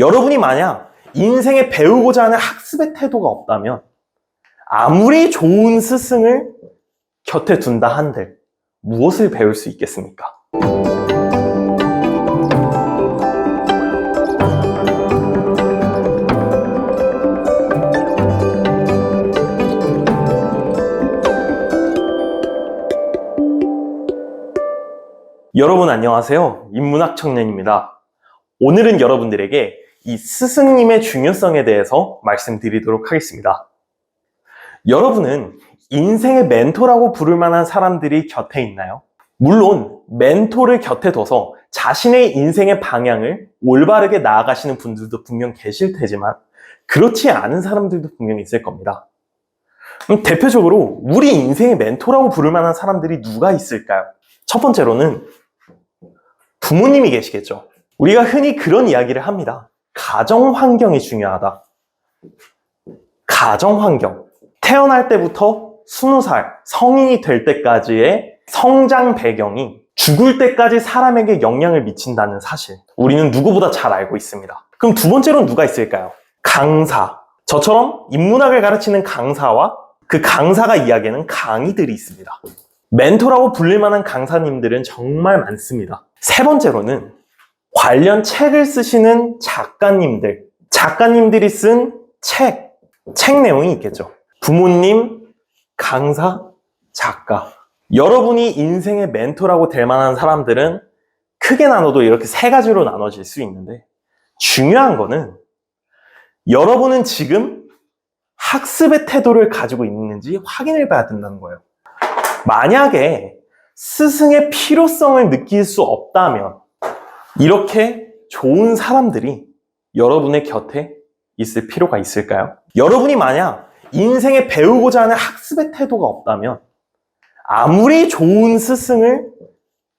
여러분이 만약 인생에 배우고자 하는 학습의 태도가 없다면 아무리 좋은 스승을 곁에 둔다 한들 무엇을 배울 수 있겠습니까? 여러분 안녕하세요. 인문학 청년입니다. 오늘은 여러분들에게 이 스승님의 중요성에 대해서 말씀드리도록 하겠습니다. 여러분은 인생의 멘토라고 부를 만한 사람들이 곁에 있나요? 물론 멘토를 곁에 둬서 자신의 인생의 방향을 올바르게 나아가시는 분들도 분명 계실 테지만 그렇지 않은 사람들도 분명히 있을 겁니다. 그럼 대표적으로 우리 인생의 멘토라고 부를 만한 사람들이 누가 있을까요? 첫 번째로는 부모님이 계시겠죠. 우리가 흔히 그런 이야기를 합니다. 가정 환경이 중요하다. 가정 환경. 태어날 때부터 20살, 성인이 될 때까지의 성장 배경이 죽을 때까지 사람에게 영향을 미친다는 사실. 우리는 누구보다 잘 알고 있습니다. 그럼 두 번째로는 누가 있을까요? 강사. 저처럼 인문학을 가르치는 강사와 그 강사가 이야기하는 강의들이 있습니다. 멘토라고 불릴 만한 강사님들은 정말 많습니다. 세 번째로는 관련 책을 쓰시는 작가님들. 작가님들이 쓴 책 내용이 있겠죠. 부모님, 강사, 작가. 여러분이 인생의 멘토라고 될 만한 사람들은 크게 나눠도 이렇게 세 가지로 나눠질 수 있는데 중요한 거는 여러분은 지금 학습의 태도를 가지고 있는지 확인을 봐야 된다는 거예요. 만약에 스승의 필요성을 느낄 수 없다면 이렇게 좋은 사람들이 여러분의 곁에 있을 필요가 있을까요? 여러분이 만약 인생에 배우고자 하는 학습의 태도가 없다면 아무리 좋은 스승을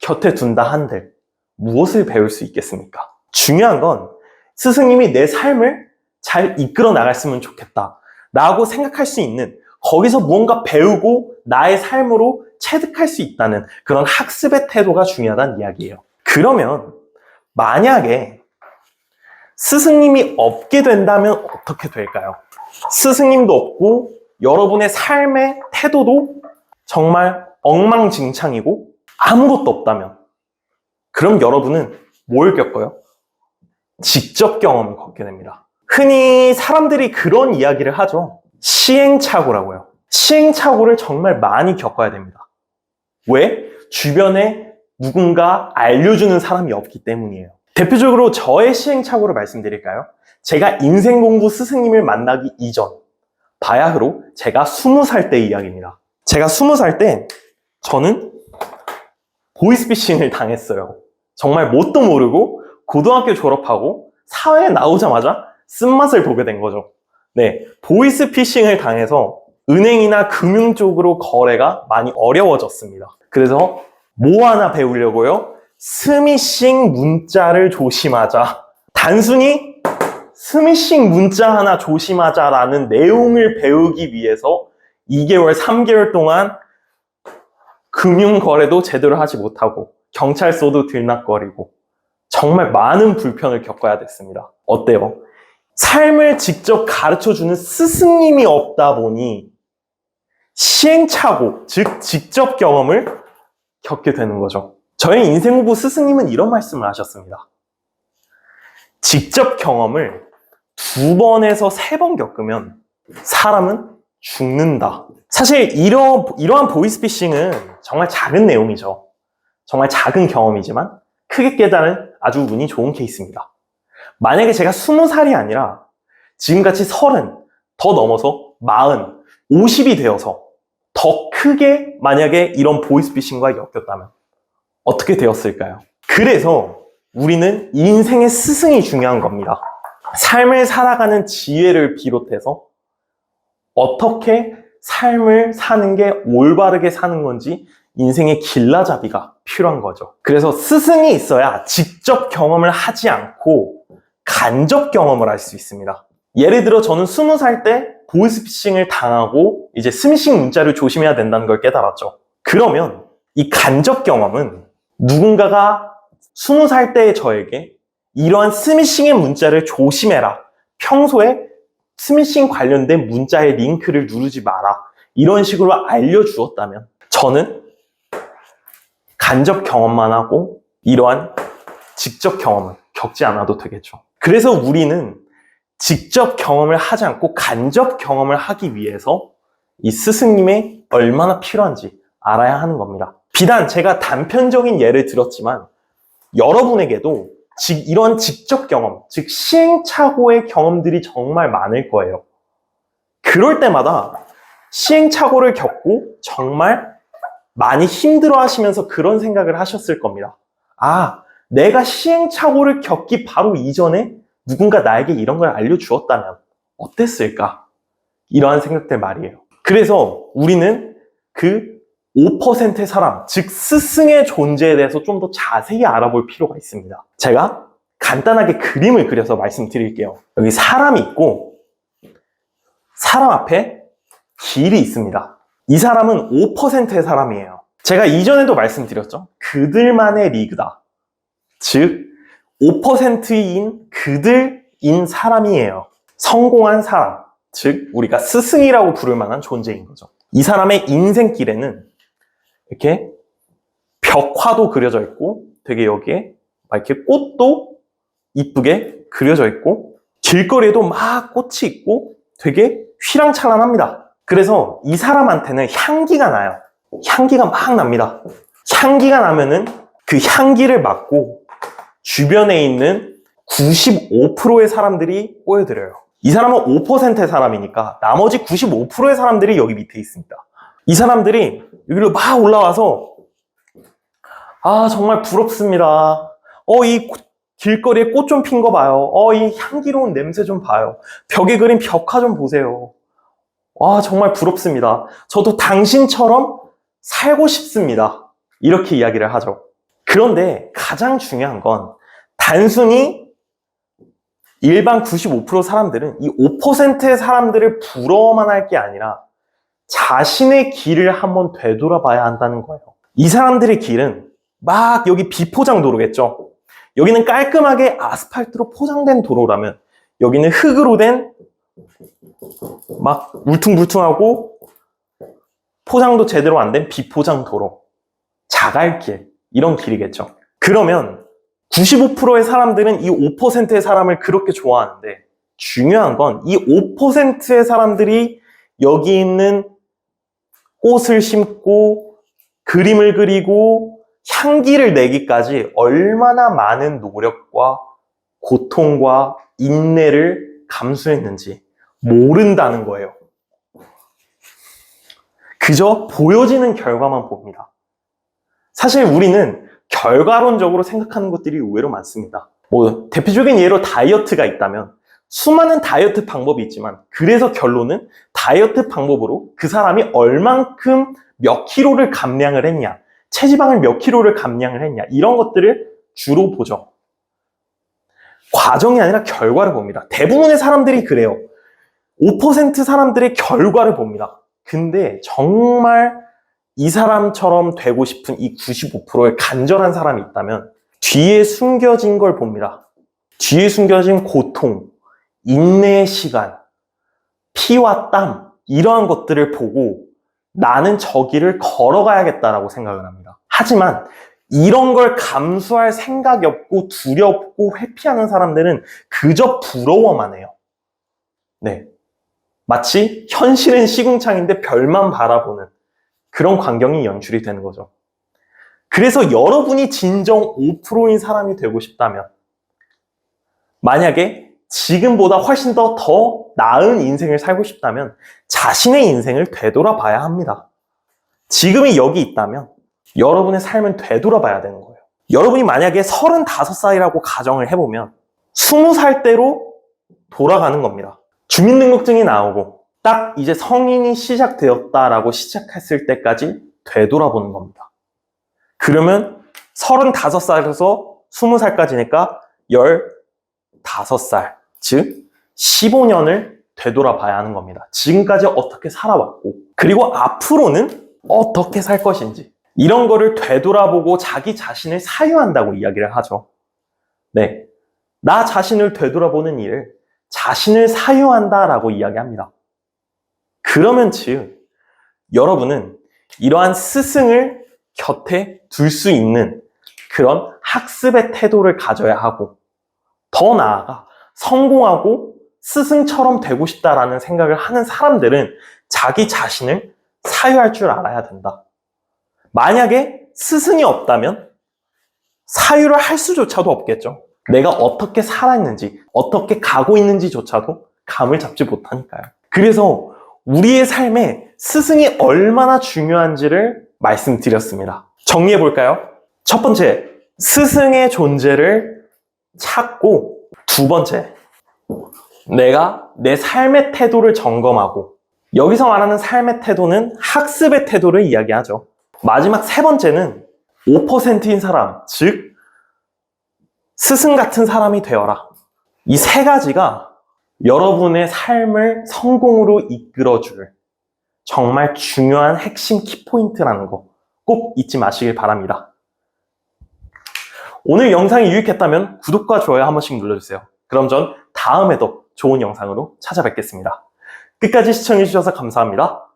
곁에 둔다 한들 무엇을 배울 수 있겠습니까? 중요한 건 스승님이 내 삶을 잘 이끌어 나갔으면 좋겠다 라고 생각할 수 있는, 거기서 무언가 배우고 나의 삶으로 체득할 수 있다는 그런 학습의 태도가 중요하다는 이야기예요. 그러면 만약에 스승님이 없게 된다면 어떻게 될까요? 스승님도 없고 여러분의 삶의 태도도 정말 엉망진창이고 아무것도 없다면 그럼 여러분은 뭘 겪어요? 직접 경험을 겪게 됩니다. 흔히 사람들이 그런 이야기를 하죠. 시행착오라고요. 시행착오를 정말 많이 겪어야 됩니다. 왜? 주변에 누군가 알려주는 사람이 없기 때문이에요. 대표적으로 저의 시행착오를 말씀드릴까요? 제가 인생공부 스승님을 만나기 이전, 바야흐로 제가 20살 때 이야기입니다. 제가 20살 때 저는 보이스피싱을 당했어요. 정말 뭣도 모르고 고등학교 졸업하고 사회에 나오자마자 쓴맛을 보게 된 거죠. 네, 보이스피싱을 당해서 은행이나 금융 쪽으로 거래가 많이 어려워졌습니다. 그래서 뭐 하나 배우려고요? 스미싱 문자를 조심하자. 단순히 스미싱 문자 하나 조심하자라는 내용을 배우기 위해서 2개월, 3개월 동안 금융 거래도 제대로 하지 못하고 경찰서도 들락거리고 정말 많은 불편을 겪어야 됐습니다. 어때요? 삶을 직접 가르쳐주는 스승님이 없다 보니 시행착오, 즉 직접 경험을 겪게 되는 거죠. 저의 인생공부 스승님은 이런 말씀을 하셨습니다. 직접 경험을 2번에서 3번 겪으면 사람은 죽는다. 사실 이러한 보이스피싱은 정말 작은 내용이죠. 정말 작은 경험이지만 크게 깨달은 아주 운이 좋은 케이스입니다. 만약에 제가 20살이 아니라 지금같이 30, 더 넘어서 40, 50이 되어서 더 크게 만약에 이런 보이스피싱과 엮였다면 어떻게 되었을까요? 그래서 우리는 인생의 스승이 중요한 겁니다. 삶을 살아가는 지혜를 비롯해서 어떻게 삶을 사는 게 올바르게 사는 건지 인생의 길라잡이가 필요한 거죠. 그래서 스승이 있어야 직접 경험을 하지 않고 간접 경험을 할 수 있습니다. 예를 들어 저는 20살 때 보이스피싱을 당하고 이제 스미싱 문자를 조심해야 된다는 걸 깨달았죠. 그러면 이 간접 경험은 누군가가 20살 때의 저에게 이러한 스미싱의 문자를 조심해라. 평소에 스미싱 관련된 문자의 링크를 누르지 마라. 이런 식으로 알려주었다면 저는 간접 경험만 하고 이러한 직접 경험은 겪지 않아도 되겠죠. 그래서 우리는 직접 경험을 하지 않고 간접 경험을 하기 위해서 이 스승님이 얼마나 필요한지 알아야 하는 겁니다. 비단 제가 단편적인 예를 들었지만 여러분에게도 이런 직접 경험, 즉 시행착오의 경험들이 정말 많을 거예요. 그럴 때마다 시행착오를 겪고 정말 많이 힘들어 하시면서 그런 생각을 하셨을 겁니다. 아, 내가 시행착오를 겪기 바로 이전에 누군가 나에게 이런 걸 알려주었다면 어땠을까? 이러한 생각들 말이에요. 그래서 우리는 그 5%의 사람, 즉 스승의 존재에 대해서 좀 더 자세히 알아볼 필요가 있습니다. 제가 간단하게 그림을 그려서 말씀드릴게요. 여기 사람이 있고 사람 앞에 길이 있습니다. 이 사람은 5%의 사람이에요. 제가 이전에도 말씀드렸죠. 그들만의 리그다. 즉 5%인 그들인 사람이에요. 성공한 사람, 즉 우리가 스승이라고 부를 만한 존재인 거죠. 이 사람의 인생길에는 이렇게 벽화도 그려져 있고 되게 여기에 막 이렇게 꽃도 이쁘게 그려져 있고 길거리에도 막 꽃이 있고 되게 휘랑찬란합니다. 그래서 이 사람한테는 향기가 나요. 향기가 막 납니다. 향기가 나면은 그 향기를 맡고 주변에 있는 95%의 사람들이 꼬여들어요. 이 사람은 5%의 사람이니까 나머지 95%의 사람들이 여기 밑에 있습니다. 이 사람들이 여기로 막 올라와서 아 정말 부럽습니다. 이 길거리에 꽃 좀 핀 거 봐요. 이 향기로운 냄새 좀 봐요. 벽에 그린 벽화 좀 보세요. 와 정말 부럽습니다. 저도 당신처럼 살고 싶습니다. 이렇게 이야기를 하죠. 그런데 가장 중요한 건 단순히 일반 95% 사람들은 이 5%의 사람들을 부러워만 할 게 아니라 자신의 길을 한번 되돌아봐야 한다는 거예요. 이 사람들의 길은 막 여기 비포장 도로겠죠. 여기는 깔끔하게 아스팔트로 포장된 도로라면 여기는 흙으로 된 막 울퉁불퉁하고 포장도 제대로 안 된 비포장 도로, 자갈길, 이런 길이겠죠. 그러면 95%의 사람들은 이 5%의 사람을 그렇게 좋아하는데 중요한 건 이 5%의 사람들이 여기 있는 꽃을 심고 그림을 그리고 향기를 내기까지 얼마나 많은 노력과 고통과 인내를 감수했는지 모른다는 거예요. 그저 보여지는 결과만 봅니다. 사실 우리는 결과론적으로 생각하는 것들이 의외로 많습니다. 대표적인 예로 다이어트가 있다면 수많은 다이어트 방법이 있지만 그래서 결론은 다이어트 방법으로 그 사람이 얼만큼 몇 킬로를 감량을 했냐, 체지방을 몇 킬로를 감량을 했냐, 이런 것들을 주로 보죠. 과정이 아니라 결과를 봅니다. 대부분의 사람들이 그래요. 5% 사람들의 결과를 봅니다. 근데 정말 이 사람처럼 되고 싶은 이 95%의 간절한 사람이 있다면 뒤에 숨겨진 걸 봅니다. 뒤에 숨겨진 고통, 인내의 시간, 피와 땀, 이러한 것들을 보고 나는 저 길을 걸어가야겠다라고 생각을 합니다. 하지만 이런 걸 감수할 생각이 없고 두렵고 회피하는 사람들은 그저 부러워만 해요. 네. 마치 현실은 시궁창인데 별만 바라보는 그런 광경이 연출이 되는 거죠. 그래서 여러분이 진정 5%인 사람이 되고 싶다면 만약에 지금보다 훨씬 더 나은 인생을 살고 싶다면 자신의 인생을 되돌아봐야 합니다. 지금이 여기 있다면 여러분의 삶은 되돌아봐야 되는 거예요. 여러분이 만약에 35살이라고 가정을 해보면 20살 때로 돌아가는 겁니다. 주민등록증이 나오고 딱 이제 성인이 시작되었다라고 시작했을 때까지 되돌아보는 겁니다. 그러면 35살에서 20살까지니까 15살, 즉 15년을 되돌아봐야 하는 겁니다. 지금까지 어떻게 살아왔고 그리고 앞으로는 어떻게 살 것인지 이런 거를 되돌아보고 자기 자신을 사유한다고 이야기를 하죠. 네, 나 자신을 되돌아보는 일을 자신을 사유한다라고 이야기합니다. 그러면 즉 여러분은 이러한 스승을 곁에 둘 수 있는 그런 학습의 태도를 가져야 하고, 더 나아가 성공하고 스승처럼 되고 싶다라는 생각을 하는 사람들은 자기 자신을 사유할 줄 알아야 된다. 만약에 스승이 없다면 사유를 할 수조차도 없겠죠. 내가 어떻게 살아있는지, 어떻게 가고 있는지조차도 감을 잡지 못하니까요. 그래서 우리의 삶에 스승이 얼마나 중요한지를 말씀드렸습니다. 정리해볼까요? 첫 번째, 스승의 존재를 찾고, 두 번째, 내가 내 삶의 태도를 점검하고, 여기서 말하는 삶의 태도는 학습의 태도를 이야기하죠. 마지막 세 번째는 5%인 사람, 즉 스승 같은 사람이 되어라. 이 세 가지가 여러분의 삶을 성공으로 이끌어줄 정말 중요한 핵심 키포인트라는 거 꼭 잊지 마시길 바랍니다. 오늘 영상이 유익했다면 구독과 좋아요 한 번씩 눌러주세요. 그럼 전 다음에도 좋은 영상으로 찾아뵙겠습니다. 끝까지 시청해주셔서 감사합니다.